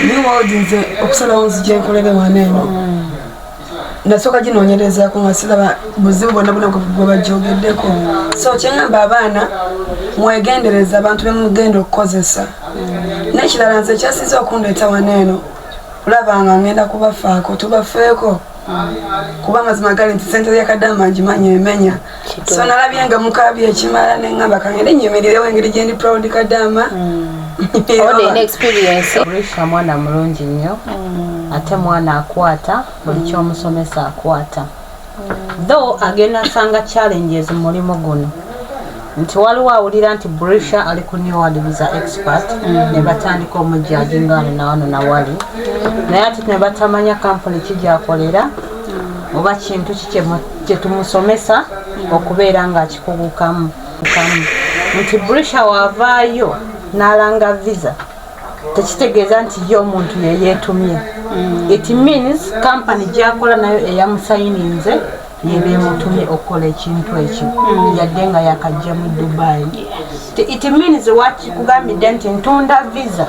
New World nze okusala onzije nkolere waneno. Nasoka ginoonyereza ko ngasira buzibu bonna bwe bajogeddeko. So kyengamba abaana mwegendereza abantu bemugenda okukozesa. N'ekirala nze kyasiza okundeeta waneno. Olabanga ngenda kubafaako tubafeeko. Kuba mazima gali nti sente ya kadama njimanya emenya. So nalabye nga mukabye ekimala n'engamba kangende nyemerirewo engeri gye ndi proud kadama. Ode experience. Brisha mwana mulungi nnyo. Ate mwana akwata buli ky'omusomesa akwata. Though agenda sanga challenges mulimu guno. Nti waliwo awulira nti Brisha ali ku New World Visa Expert ne batandika omujjaji ngano na wano na wali. Naye ati ne batamanya kampuni kijjakolera oba kintu kye tumusomesa okubeera nga akikugukamu. Nti Brisha wavaayo n'alanga visa tekitegeeza nti ye omuntu yeyeetumye. It means kampani gy'akola nayo eyamusayininze yebe emutumye okukola ekintu ekyo yadde nga yakajja mu Dubai. It means wakikugambidde nti ntunda visa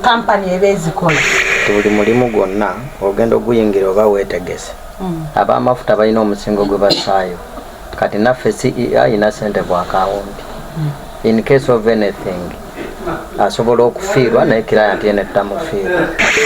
kampani eba ezikola. Buli mulimu gwonna ogenda oguyingira oba weetegese. Ab'amafuta balina omusingo gwe basaayo. Kati naffe CEI ayina ssente ku akawunti. In case of anything asobola okufiirwa naye client yene tamufiirwa.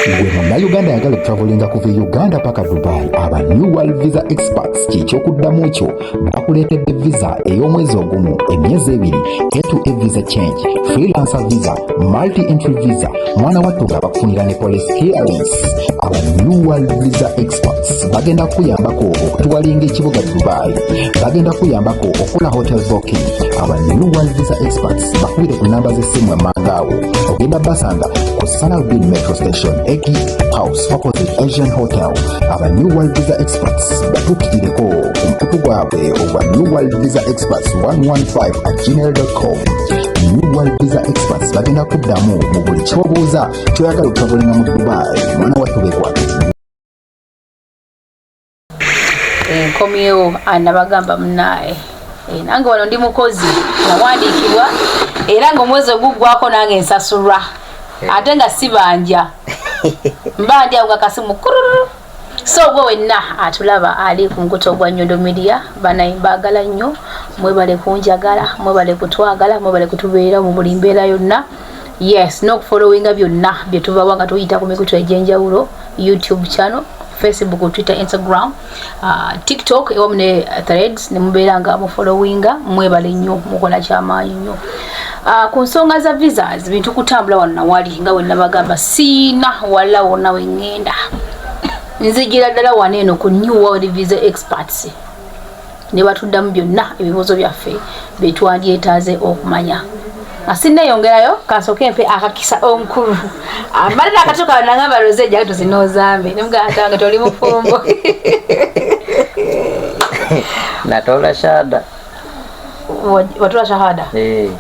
Gwe Munnayuganda ayagala travelinga kuva Uganda paka Dubai, aba New World Visa Experts ky'ekyokuddamu ekyo bakuleetedde visa ey'omwezi ogumu, emyezi ebiri, A2A visa change, freelancer visa, multi-entry visa, mwana wattu nga bakufunira ne police clearance. Aba New World Visa Experts bagenda kuyambako okutuwalinga ekibuga Dubai, bagenda kuyambako okukola hotel booking. Aba New World Visa Experts bakubire ku namba z'essimu amangaawo. Ogenda basanga ku Salaudin Metro Station, Eki House opposite Asian Hotel. Aba New World Visa Experts batuukirireko ku mukutu gwabwe ogwa New World Visa Experts 115@gmail.com. New World Visa Experts bagenda kuddamu mu buli ky'obuuza ky'oyagala okutabulinga mu Dubai. Mwana wattu beekwate. Nkomyewo anabagamba munaye. Nange wano ndi mukozi nawandiikibwa era ng'omwezi oguggwako nange nsasulwa. Ate nga sibanja. Mbandi awo akasimu kururu. So gwe wenna atulaba ali ku mukutu ogwa Nyondo Media banayi mbagala nnyo, mwebale kunjagala, mwebale kutwagala, mwebale kutubeera mu buli mbeera yonna. Yes, no following byonna bye tubawa nga tuyita ku mikutu egy'enjawulo, YouTube channel, Facebook, Twitter, Instagram, TikTok, ewa mune threads, ne mubeera nga mu followinga, mwebale nnyo, mukola kyamaanyi nnyo. Ku nsonga za visas bintu kutambula wano wali nga wenna bagamba sina wala wonna wengenda. Nzijira ddala waneeno ku New World Visa Experts. Ne batuddamu byonna ebibuuzo byaffe bye twandyetaaze okumanya. Asinneyongerayo kansooke mpe akakisa omukulu. Amalira akatuuka nangamba loze ejja tuzinozambe. Ne mugatanga toli mufumbo. Natola shahada. Watola shahada?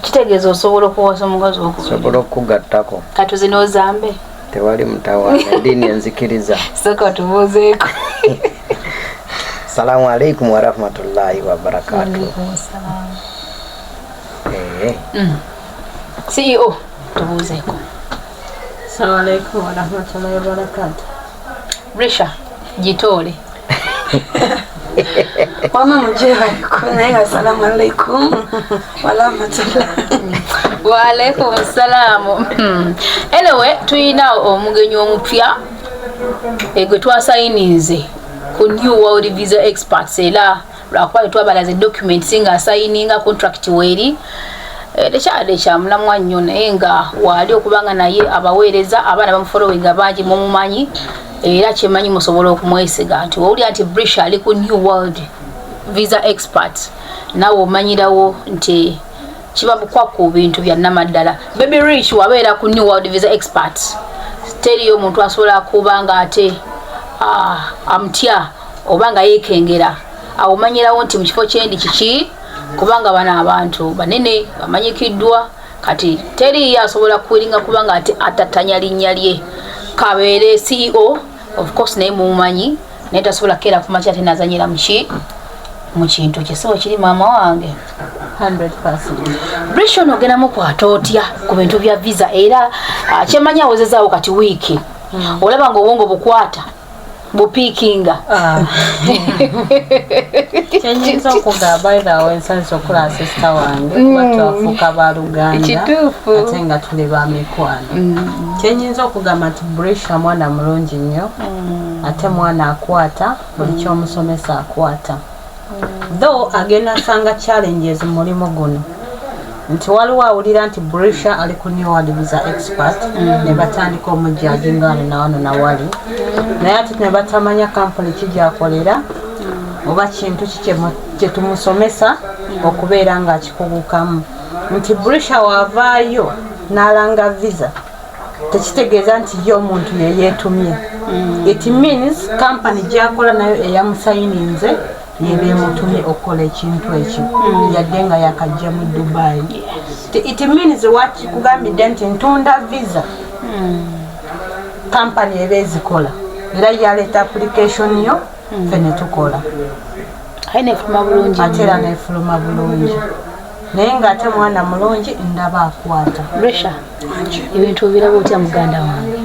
Kitegeeza osobola okuwasa omugazi okubiri. Osobola okugattako. Katuzinozambe. Tewali mutawaana eddiini enzikiriza. Soka tubuuzeeko. Assalamu alaikum wa rahmatullahi wa barakatuh. Waalaikum salaam. CEO tubuuzeeko. Assalamu alaikum wa rahmatullahi wa barakatuh. Brisha jitoole. Mama mjeva kuna assalamu alaikum wa rahmatullahi. Wa alaikum salaam. Anyway, tuyina omugenyi omupya gwe twasayinize ku New World Visa Experts era lwakuba twabalaze documents nga asayininga contract weri tekyade kyamulamwa nnyo naye nga wali okubanga naye abaweereza abaana bamufollowinga bangi mumumanyi era kyemanyi musobola okumwesiga nti wawulira nti Brisha ali ku New World Visa Experts nawe omanyirawo nti kiba bukwa ku bintu bya namaddala. Baby Rich wabeera ku New World Visa Experts teriyo omuntu asobola kubanga ate amutya obanga yeekengera awomanyirawo nti mu kifo kyendi kiki kubanga bana abantu banene bamanyikiddwa kati teri asobola kulinga kubanga ate atatanya linnya lye kabeere CEO of course naye mumumanyi naye tasobola kera kumakya ate nazanyira muki mu kintu kye kiri maama wange 100%. Brisha onogenda mukwata otya ku bintu bya visa era kyemanya awozezaawo kati wiiki olaba nga obwongo bukwata bupiikinga kyenyinza okugamba era wensanisa okola sisita wange batwafuuka baluganda ate nga tuli bamikwano kyenyinza okugamba nti Brisha mwana mulungi nnyo ate mwana akwata buli kyomusomesa akwata though agenda asanga challenges mulimu guno nti waliwo awulira nti Brisha ali ku New World Visa Expert ne batandika omujaji ngano na wano na wali naye ate ne batamanya kampuni kijyakolera oba kintu kye tumusomesa okubeera nga akikugukamu nti Brisha wavaayo n'alanga visa tekitegeeza nti ye omuntu yeyeetumye it means kampani gyakola nayo eyamusayininze yebe mutumye okukola ekintu ekyo yadde nga yakajja mu Dubai it means wakikugambidde nti ntunda visa kampani eba ezikola era yaleeta application yo ffe ne tukola ate era nefuluma bulungi naye ng'ate mwana mulungi ndaba akwata Brisha ebintu obiraba otya muganda wange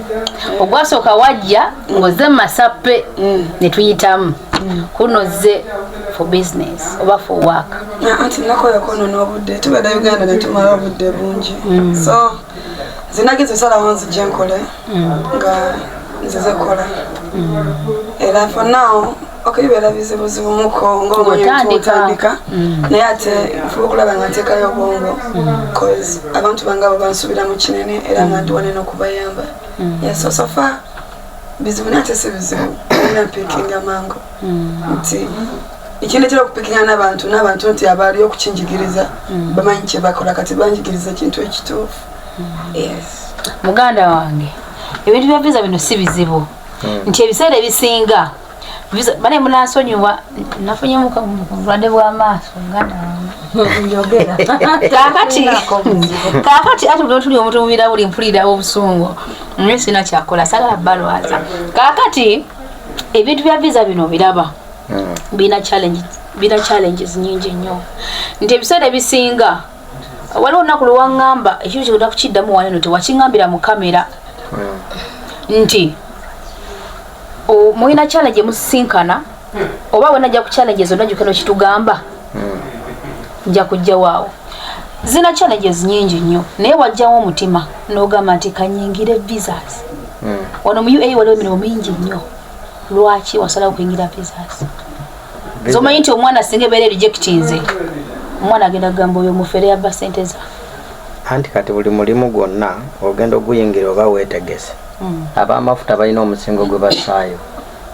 ogwasooka wajja ng'ozze Masappe ne tuyitamu kunoze for business oba for work anti nakolako n'obudde tubadde Uganda ne tumala obudde bungi so zinagize salawo nzijja nkole nga nzize kola era for now okubera bizibuzibu muko ng'omutandika naye ate nfuba okulaba nga nteekayo obwongo cause abantu bange abo bansubira mu kinene era nga ndi wane n'okubayamba so far bizibu naye ate si bizibu olina pikinga mango nti ekindetera okupikinga n'abantu nti abaaliyo okukinjigiriza bamanyi kye bakola kati banjigiriza ekintu ekituufu muganda wange ebintu bya visa bino si bizibu nti ebiseera ebisinga bane munansonyiwa nafunyemu bulwadde bw'amaaso muganda njogera kakati ate buli tuli omuntu mubira buli mpulira obusungu naye sina kyakola sagala balwaza kakati ebintu bya visa bino biraba bina challenges nyingi nnyo nti ebiseera ebisinga waliwo olunaku lwewaŋŋamba ekintu kyekuda kukiddamu waneno tewakiŋŋambira mu kamera nti mulina challenge musisinkana oba wena ajja ku challenge zonna jukeno kitugamba nja kujja waawo zina challenges nyingi nnyo naye wajjawo omutima n'ogamba nti kanyingire visas wano mu UAE waliwo emirimu mingi nnyo lwaki wasalawo kuyingira visas zomanyi nti omwana singa ebeera rejectinze omwana agenda kugamba oyo mufere yabba sente za anti kati buli mulimu gwonna ogenda oguyingira oba weetegese ab'amafuta balina omusingo gwe basaayo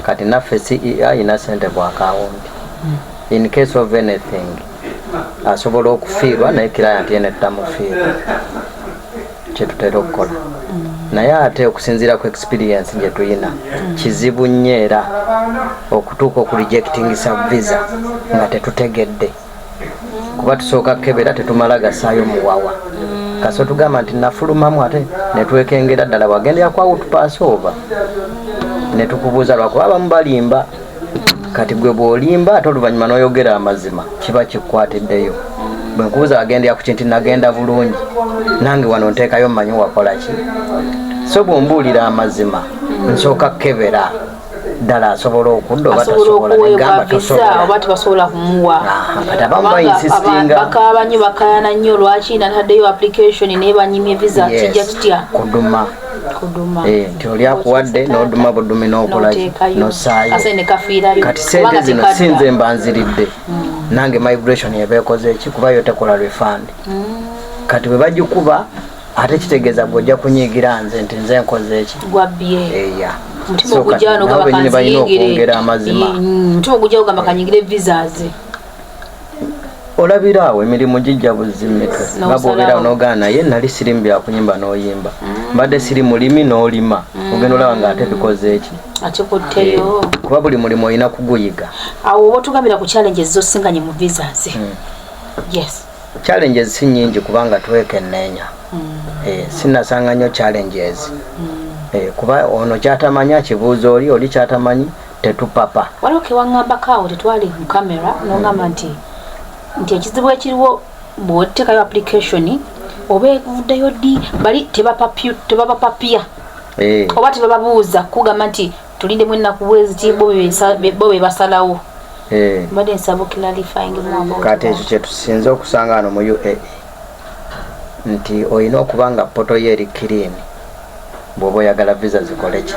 kati naffe CEI ayina sente bwa akawunti in case of anything asobola okufiirwa naye client yene tutamufiirwa kyetutera okukola naye ate okusinziira ku experience gye tuyina kizibu nnyo era okutuuka okurejectingisa visa nga tetutegedde kuba tusooka kebera tetumala gasaayo muwawa kaso tugamba nti nafulumamu ate netwekengera ddala wagendera kwa outpass over netukubuuza lwakuba abamu balimba kati gwe bw'olimba ate oluvannyuma n'oyogera amazima kiba kikwatiddeyo bwe nkubuuza wagendera ku kintu nagenda bulungi nange wano nteekayo mmanyi wakola ki so bw'ombuulira amazima nsooka kebera ddala asobola okudda oba tasobola negamba tosobola oba tebasobola kumuwa kati abamu bayisisitinga bakaaba nnyo bakayana nnyo lwaki nataddeyo application naye banyimye visa kijja kitya kuduma nti oli akuwadde n'oduma budumi n'okolaki nosaayo kati sente zino sinze mbanziridde nange migration yebeekoze eki kuba yo tekola refund kati bwe bagikuba ate kitegeeza bw'ojja kunyiigira nze nti nze nkoze eki gwabbye so kati nawe nyini balina okwongera amazima mutima ogujja ogamba kanyingire visas olabira awo emirimu gijja buzimitwe nga bw'obeerawo n'ogaana naye nali sirimu byakunyimba n'oyimba mbadde siri mulimi n'olima ogenda olaba nga ate bikoze eki ate kutteyo kuba buli mulimu olina kuguyiga awo oba otugambira ku challenges zosinganye mu visas yes challenges si nyingi kubanga twekenneenya sinasanga nnyo challenges kuba ono kyatamanya kibuuzo oli kyatamanyi tetupapa. Waliwo kewangamba kaawo tetwali mu kamera nongamba nti ekizibu ekiriwo bw'oteekayo application oba evuddeyo ddi bali tebapapapya oba tebababuuza kugamba nti tulindemu ennaku bweziti bo be basalawo. Mbadde nsaba clarifying mu kati ekyo kye tusinze okusanga wano mu UAE nti olina okuba nga poto ye eri clean bw'oba oyagala visa zikole ki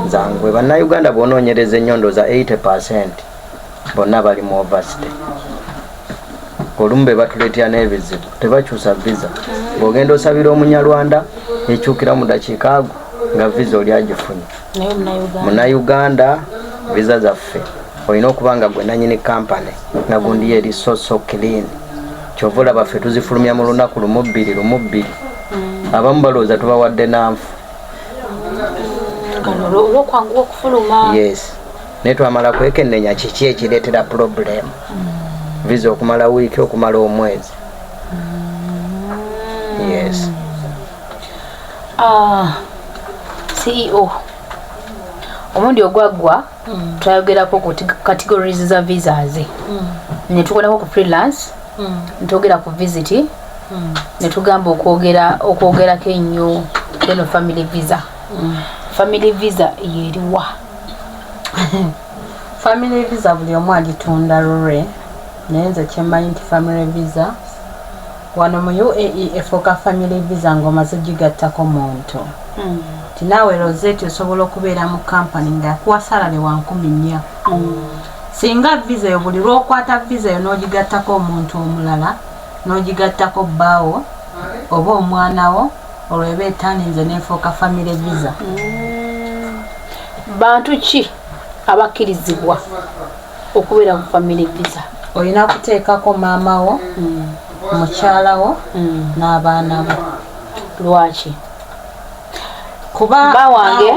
zangwe. Bannayuganda bw'onoonyereza ennyondo za 80% bonna bali mu overstay. Olumu be batuleetera n'ebizibu tebakyusa visa. Bw'ogenda osabira omunyarwanda ekyukira mu dakiika ago nga visa oli agifunye. Munnayuganda visa zaffe olina okuba nga gwe nannyini kampani nga gundi eri so clean. Kyova olaba ffe tuzifulumya mu lunaku lumu bbiri. Abamu balowooza tubawadde nanfu. olwokwanguwa okufuluma. Yes. Naye twamala kwekennenya kiki ekireetera problem. Visa okumala wiiki okumala omwezi. Yes. CEO omundi ogwaggwa twayogerako ku categories za visas ne tukolako ku freelance ntogera ku visit ne tugamba okwogerako ennyo eno family visa. Family visa yeriwa? Family visa buli omu agitunda lulwe naye nze kyemmanyi nti family visa wano mu UAE efuuka family visa ng'omaze gigattako muntu. Tinaawe Rosette osobola okubeera mu kampani ng'akuwa salary wa 14,000. Singa visa yo buli lw'okwata visa yo n'ogigattako omuntu omulala n'ogigattako bbaawo oba omwana wo olwo eba etaaninze n'efuuka family visa. Bantu ki abakkirizibwa okubeera mu family visa? Olina kuteekako maama wo, mukyala wo n'abaana bo. Lwaki? Kuba bba wange,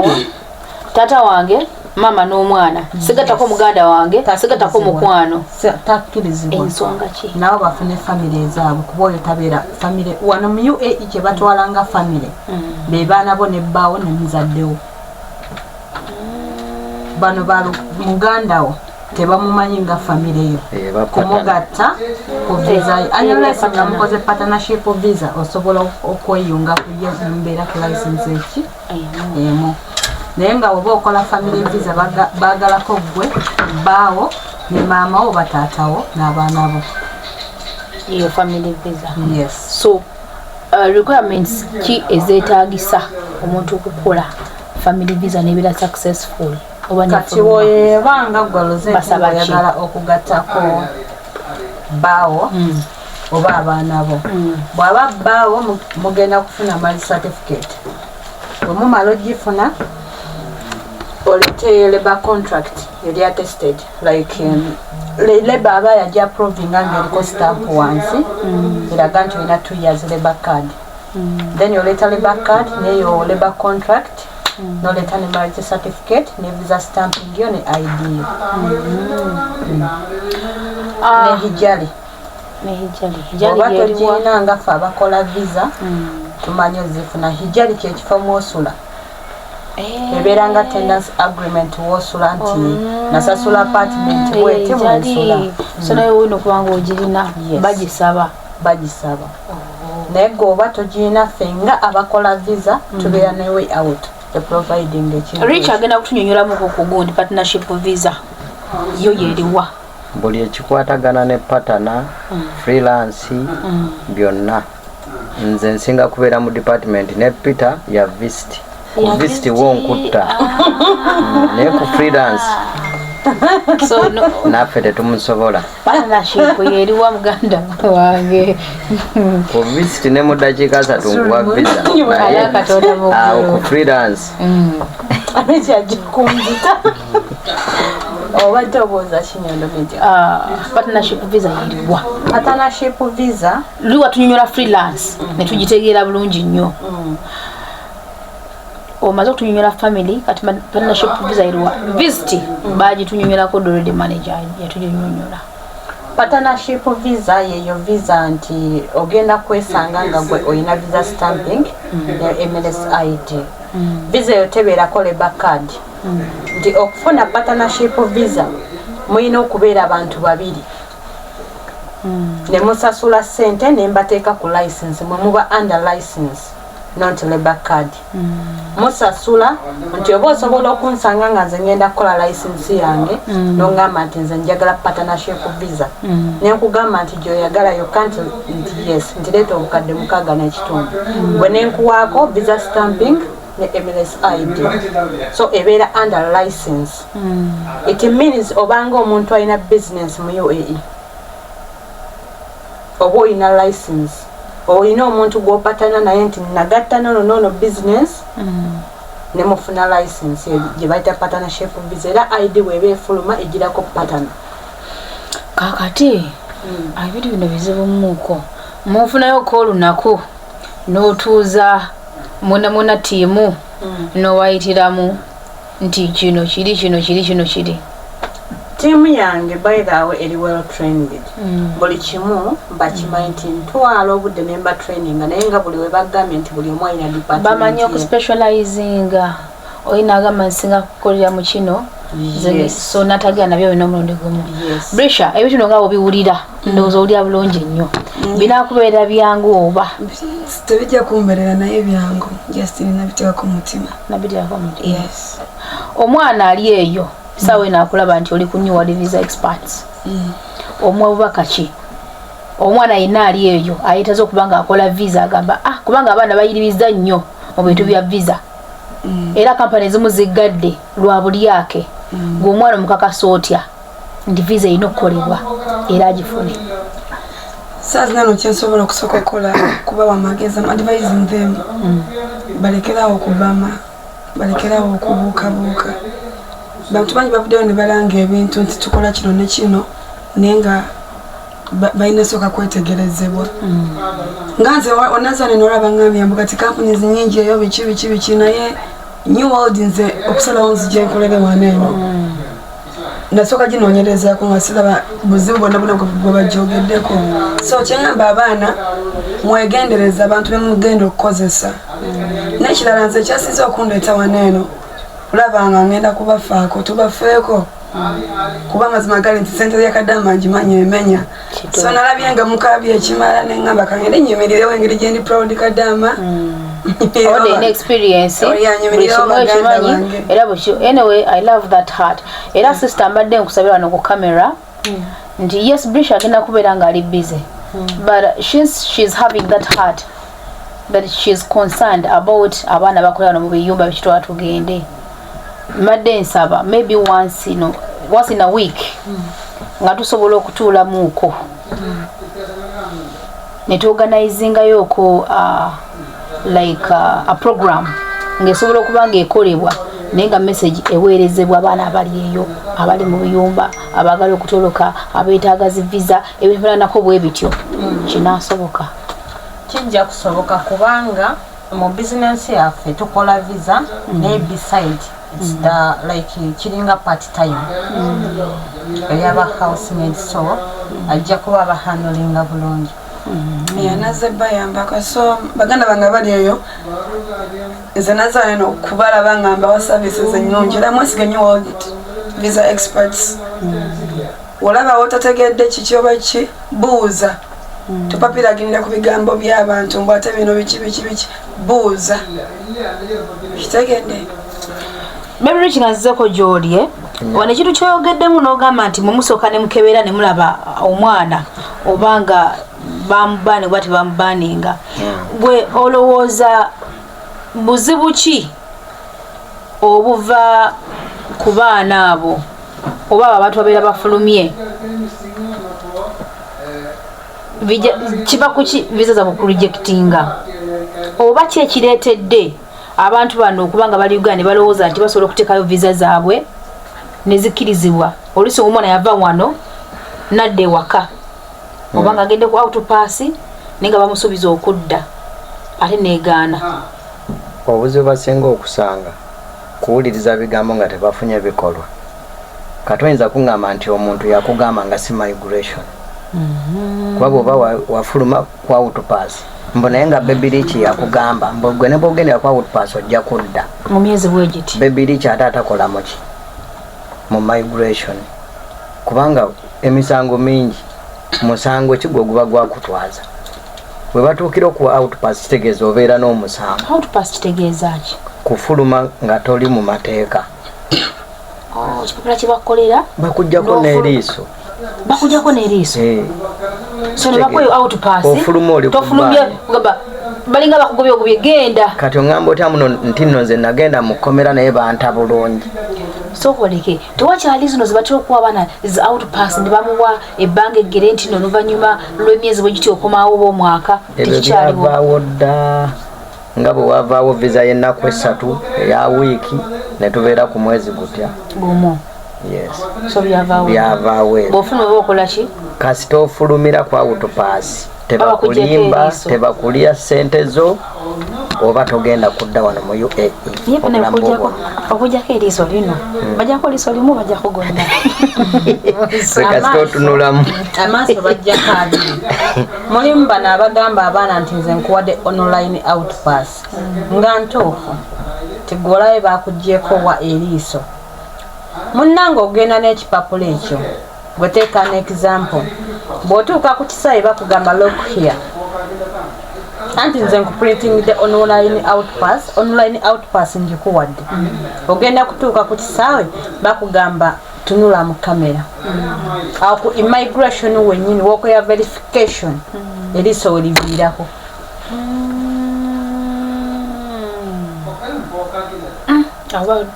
tata wange, mama n'omwana, sigatako muganda wange, sigatako mukwano. Takkirizibwa. Ensonga ki? Nabo bafune family ezaabwe kuba oyo tabeera family. Wano mu UAE kye batwalanga family be baana bo ne bbaawo ne muzaddewo. Bano balu muganda wo tebamumanyi nga family yo. Kumugatta ku visa. Unless nga mukoze partnership visa osobola okweyunga ku ye mbeera ku license eki emu. Naye nga oba okola family visa baagalako gwe bbaawo ne maama wo bataata wo n'abaana bo. Iyo family visa. Yes. So requirements ki ezeetaagisa omuntu okukola family visa nebeera successful? Kati woyebanga gwe Rosette oyagala okugattako bbaawo oba abaana bo. Bw'aba bbaawo mugenda kufuna marriage certificate. Bwe mumala ogifuna olete labor contract eri attested like labor aba yajja approvinga ng'eriko stamp wansi eraga nti olina 2 years labor card. Then yoleta labor card neyo labor contract noleta ne marriage certificate ne visa stamping yo ne ID yo. Ne hijali. Oba togirina nga ffe abakola visa tumanyi ozifuna. Hijali kyekifo mwosula. Ebeera nga tenancy agreement wosula nti nasasula apartment bwete mwesula. So naye wino kubanga ogirina bagisaba. Naye gwoba togirina ffe nga abakola visa tubeera ne way out. Rich agenda kutunyonyolamuko ku gundi partnership visa yo yeriwa? Buli ekikwatagana ne partner freelance byonna nze nsinga kubeera mu department ne Peter ya visit ku visit wonkutta naye ku freelance so no naffe tetumusobola. Partnership yeriwa muganda wange ku visit ne mu dakiika 3 nguwa visa naye ku freelance partnership visa yeriwa? Partnership visa liwa tunyonyola freelance ne tugitegeera bulungi nnyo. Omaze okutunyonyola family kati partnership visa yeriwa? Visit bagitunyonyolako already manager yatunyonyola. Partnership visa yeyo visa nti ogenda kwesanga nga gwe olina visa stamping ne MLS ID. Visa yo tebeerako labor card nti okufuna partnership visa muyina okubeera abantu babiri ne musasula ssente ne mbateeka ku license mwe muba under license not labor card musasula nti oba osobola okunsanga nga nze ngenda kukola license yange nongamba nti nze njagala partnership visa nenkugamba nti gyoyagala yokanti nti yes nti leeta obukadde 6 n'ekitundu bwe nenkuwaako visa stamping ne MLS ID so ebeera under license it means obanga omuntu alina business mu UAE oba olina license olina omuntu gwopatana naye nti nagatta nono business ne mufuna license gye bayita partnership visa era ID weba efuluma egirako patana kakati ebintu bino bizibu muuko mufunayo ko olunaku n'otuuza muna tiimu n'owayitiramu nti kino kiri tiimu yange bayirawo eri well trained buli kimu bakimanyi nti ntwala obudde nemba training naye nga buli webagambye nti buli omu alina department bamanyi okuspecializinga olina agamba nsinga kukolera mu kino so natagera nabyo bino omulundi gumu Brisha ebyo kino nga obiwulira ndowooza owulira bulungi nnyo binakubeera byangu oba tebijja kumbeerera naye byangu just nabiteekako mutima yes omwana ali eyo sawe nakulaba nti oli kunyuwa visa experts omwe bubaka ki omwana yenna ali eyo ayitaza okubanga akola visa agamba kubanga abaana bayiribiza nnyo mu bintu bya visa era kampani ezimu zigadde lwa bulyake ng'omwana omukakasa otya nti visa erina okukolebwa era agifune saazina kyensobola okusooka okukola kubawa amagezi advising them balekerawo okubama balekerawo okubuukabuuka bantu bangi bavuddeyo ne balanga ebintu nti tukola kino ne kino naye nga balina sooka kwetegerezebwa nga nze onazane nolaba ngambye mbu kati kampuni nyingi eyo biki naye New World nze okusalawo nzija nkolere wana eno nasooka ginoonyerezaako nga siraba buzibu bwonna bwe bajoogeddeko so kyengamba abaana mwegendereza abantu bemugenda okukozesa n'ekirala nze ekyasinza okundeeta wana eno olabanga ngenda kubafaako tubafeeko kuba mazima gali nti sente yakadama ngimanyi emenya so nalabye nga mukabye ekimala neŋŋamba kangende nnyimirirewo engeri gye ndi proud kadama all the experience anyway I love that heart era sister mbadde nkusabira wano ku camera nti yes Brisha agenda kubeera nga ali busy but she's having that heart that she's concerned about abaana bakola wano mu biyumba bikitwala tugende mbadde nsaba maybe once in a week nga tusobola okutuula muuko ne tuorganizingayo ko like a program ng'esobola okuba ng'ekolebwa naye nga message eweerezebwa abaana abali eyo abali mu biyumba abaagala okutoloka abeetaaga zi visa ebifaananako bwe bityo kinaasoboka kijja kusoboka kubanga mu bizinensi yaffe tukola visa naye beside it's the like kiringa part time eyaba housemaid so ajja kuba bahandolinga bulungi naze bayambako so baganda bange bali eyo nze nazaale nokubalaba ngamba wa services ennungi era mwesiga New World visa experts olaba wotategedde kiki oba ki buuza tupapiraginira ku bigambo by'abantu mbu ate bino biki buuza kitegedde Beverage kinazizeko gy'olye wane ekintu kyoyogeddemu n'ogamba nti mumusooka ne mukebera ne mulaba omwana obanga bamubane oba tebamubaninga gwe olowooza buzibu ki obuva ku baana abo oba abo abantu babeera bafulumye kiba kuki visa zaabwe kurejectinga oba ki ekireetedde abantu bano okubanga bali Uganda ne balowooza nti basobola okuteekayo visa zaabwe ne zikkirizibwa oluusi omwana yava wano nadda ewaka obanga agende ku autopass naye nga bamusuubiza okudda ate neegaana obuzibu basinga okusanga kuwuliriza bigambo nga tebafunye bikolwa kati oyinza kuŋŋamba nti omuntu yakugamba nga si migration kuba bw'oba wafuluma kwa outpass mbonaye nga baby rich yakugamba gwe ne bw'ogendera kwa outpass ojja kudda mu myezi bwegiti. baby rich ate atakolamu ki mu migration kubanga emisango mingi musango kigwo guba gwakutwaza bwe batuukira okuwa outpass kitegeeza obeera n'omusango. Outpass kitegeeza ki? Kufuluma nga toli mu mateeka. Kipapula kye bakolera bakuggyako n'eriiso. Bakuggyako n'eriiso. So ne bakoyo outpass. Ofuluma oli tofulumye ngaba balinga bakugobye genda. Kati ongamba otya muno nti nno nze nagenda mu kkomera naye banta bulungi. So koleke tewakyali zino zibatera okuwa abaana zi outpass ne bamuwa ebbanga eggere nti nno oluvannyuma lw'emyezi bwe giti okomaawo ob'omwaka tekikyaliwo. Ebyavaawo dda nga bwe wavaawo visa y'ennaku 3 eya wiiki ne tubeera ku mwezi gutya gumu. Yes. So byavaawo bw'ofuna oba okola ki? Kasita ofulumira kwa outpass tebakulimba tebakulya ssente zo oba togenda kudda wano mu UAE. Okujjako eriiso lino bajjako eriiso limu bajjako gonna. Kasita otunulamu amaaso bajjako abiri. Mulimu bano abagamba abaana nti nze nkuwadde online outpass nga ntuufu tigolayo bakuggyeko wa eriiso munnange ogenda n'ekipapula ekyo gweteeka ne example bw'otuuka ku kisaawe bakugamba look here anti nze nkuprinting the online outpass ngikuwadde ogenda kutuuka ku kisaawe bakugamba tunula mu kamera awo ku immigration wennyini wokoya verification eriiso weliviirako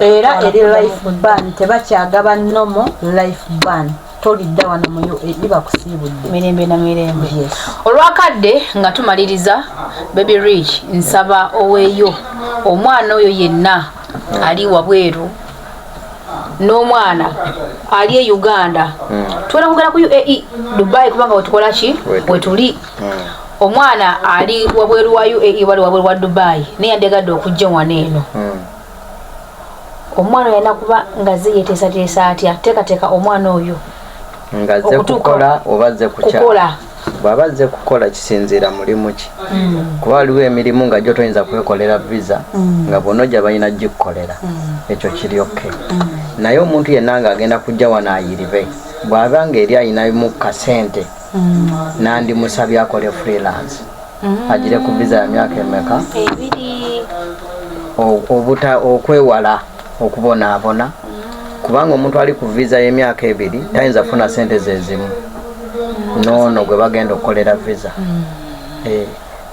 era eri life ban tebakyagaba nomo life ban tolidda wano mu UAE bakusiibudde mirembe na mirembe. Olwakadde nga tumaliriza baby rich nsaba oweeyo omwana oyo yenna ali wabweru n'omwana ali e Uganda tuwera kugera ku UAE Dubai kubanga wetukola ki wetuli omwana ali wabweru wa UAE wali wabweru wa Dubai naye yandegadde okujja wano eno omwana yena kuba nga zeyeteesateesa atya teekateeka omwana oyo nga ze kukola oba ze kukola bw'aba ze kukola kisinziira mulimu ki kuba waliwo emirimu nga gyo toyinza kwekolera visa nga bw'onojja balina gikukolera ekyo kiri oke naye omuntu yenna ng'agenda kujja wano ayirive bw'aba nga eri ayinamu kasente nandimusabye akole freelance agire ku visa ya myaka emeka okwewala okubonaabona kubanga omuntu ali ku visa y'emyaka 2 tayinza kufuna sente zezimu noono gwe bagenda okukolera visa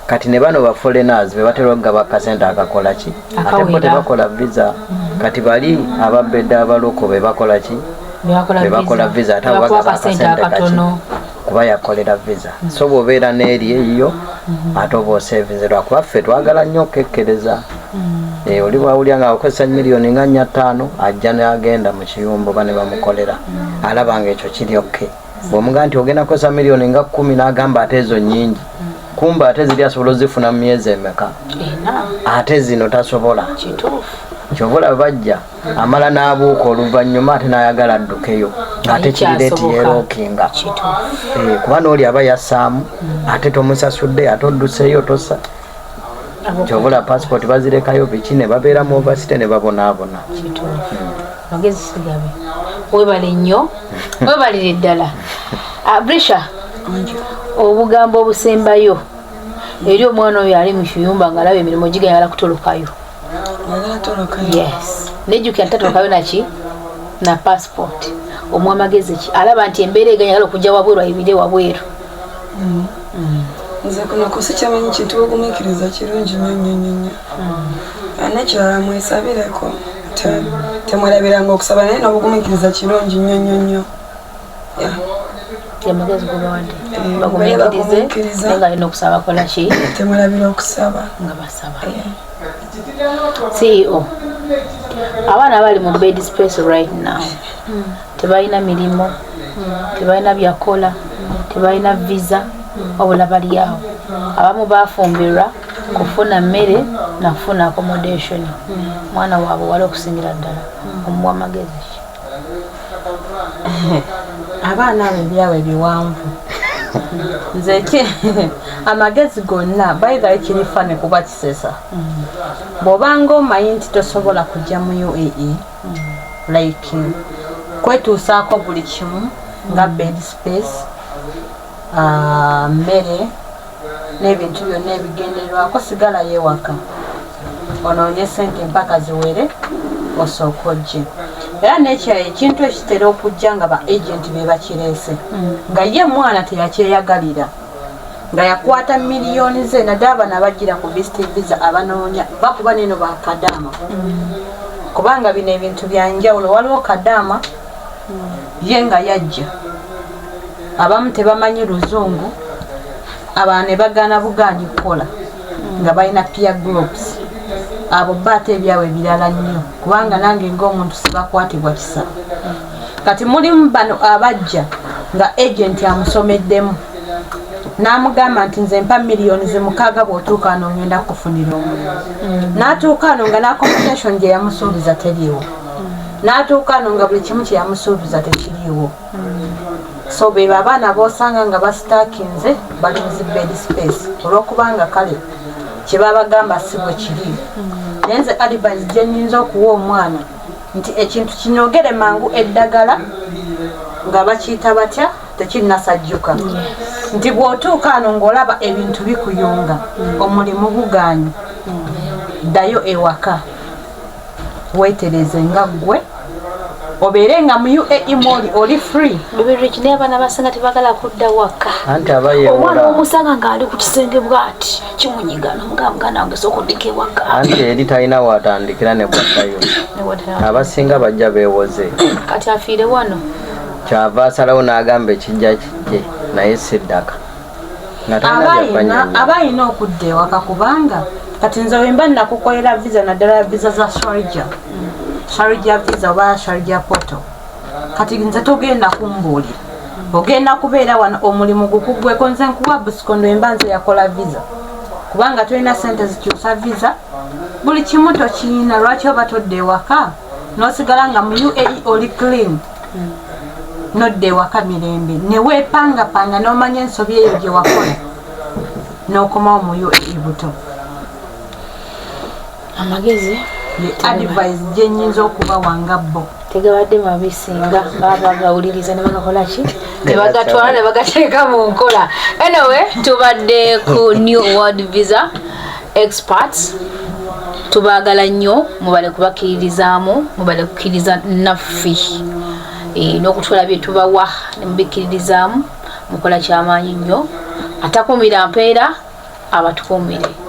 kati ne bano ba foreigners be batera okugaba akasente akakola ki ate bo tebakola visa kati bali ababedde abaloko be bakola ki be bakola visa ate bagaba akasente katono kuba yakolera visa so bw'obeera n'eri eyo ate oba osevinze lwakuba ffe twagala nnyo okukekkereza oli bwawulya nga akozesa miliyoni nga 5 ajja n'agenda mu kiyumba oba ne bamukolera alaba nga ekyo kiri oke bw'omugaa nti ogenda kukozesa miliyoni nga 10 n'agamba ate ezo nnyingi kumba ate ziri asobola ozifuna mu myezi emeka ate zino tasobola kyobola bajja amala n'abuuka oluvannyuma ate n'ayagala addukeyo ate kirireeti yeerookinga kuba n'oli aba yassaamu ate tomusasudde ate odduseeyo tosa kyobola passport bazirekayo biki ne babeera mu overstate ne babonaabona magezi sigabe webale nnyo webalire ddala Brisha obugambo obusembayo eri omwana oyo ali mu kiyumba nga alaba emirimu gigayala kutolokayo yes nejjukira ntatolokayo naki na passport omwa magezi ki alaba nti embeera eganyala okujja wabweru ayibire wabweru nze kuno kusikyamanyi kintu ogumiikiriza kirungi nnyo anekirala mwesabireko temwerabiranga okusaba naye n'obugumiikiriza kirungi nnyo amagezi gobawadde bagumiikirize naye nga alina okusaba kola ki temwerabira okusaba nga basaba CEO abaana abali mu bed space right now tebalina mirimu tebalina byakola tebalina visa wabula bali awo abamu bafumbirwa kufuna mmere nakufuna accommodation mwana waabwe wali okusingira ddala omuwa amagezi abaana abo ebyabwe biwanvu nze amagezi gonna by the way kiri fane kuba kisesa bw'obanga omanyi nti tosobola kujja mu UAE like kwetuusaako buli kimu nga bed space mmere n'ebintu byonna ebigenderwako sigala yeewaka onoonye sente mpaka ziwere osooka ojje era n'ekirala ekintu ekitera okujja nga ba agenti be bakireese nga ye mwana teyakyeyagalira nga yakwata miliyoni ze naddala bano abagira ku visiting visa abanoonya bakuba neno ba Kadaama kubanga bino ebintu byanjawulo waliwo Kadaama ye nga yajja abamu tebamanyi luzungu abaana ne bagaana bugaanyi kukola nga balina peer groups abo baate ebyabwe birala nnyo kubanga nange ng'omuntu sibakwatibwa kisa kati mulimu bano abajja nga agenti amusomeddemu n'amugamba nti nze mpa miliyoni ze6 bw'otuuka wano ngenda kufunira omulimu n'atuuka wano nga n'accommodation gye yamusuubiza teriiwo n'atuuka wano nga buli kimu kye yamusuubiza tekiriiwo so be abaana b'osanga nga basitaakinze bali mu bed space olw'okubanga kale kye babagamba si bwe kiri naye nze advice gye nnyinza okuwa omwana nti ekintu kinyogere mangu eddagala nga bakiyita batya tekinnasajjuka nti bw'otuuka wano ng'olaba ebintu bikuyunga omulimu bugaanyi ddayo ewaka weetereze nga ggwe obeere nga mu UAE mwoli oli free Bibiriki naye abaana basinga tebagala kudda waka anti abayewola omwana omusanga ng'ali ku kisenge bw'ati kimunyigana mugamba nange sokuddika ewaka anti eri talina watandikira ne bwaddayo abasinga bajja beewoze kati afiire wano kyava asalawo n'agamba ekijja kijje naye siddaka abayina okudda ewaka kubanga kati nze wemba nakukolera visa naddala visa za Sharjah visa oba Sharjah portal kati nze togenda kumbuulira ogenda kubeera wano omulimu gukuggweko nze nkuwa busikondo emba nze yakola visa kubanga tolina sente zikyusa visa buli kimu tokiyina lwaki oba todda ewaka n'osigala nga mu UAE oli clean nodda ewaka mirembe neweepangapanga n'omanya ensobi eyo gye wakola n'okomawo mu UAE buto amagezi advice gye nnyinza okuba wanga bo tegabadde mabisinga babagawuliriza ne bagakola ki ne bagatwala ne bagateeka mu nkola anyway tubadde ku New World Visa Experts tubaagala nnyo mubale kubakkiririzaamu mubale kukkiriza naffe n'okutwala bye tubawa ne mubikkiririzaamu mukola kyamaanyi nnyo atakumira mpeera abatukumire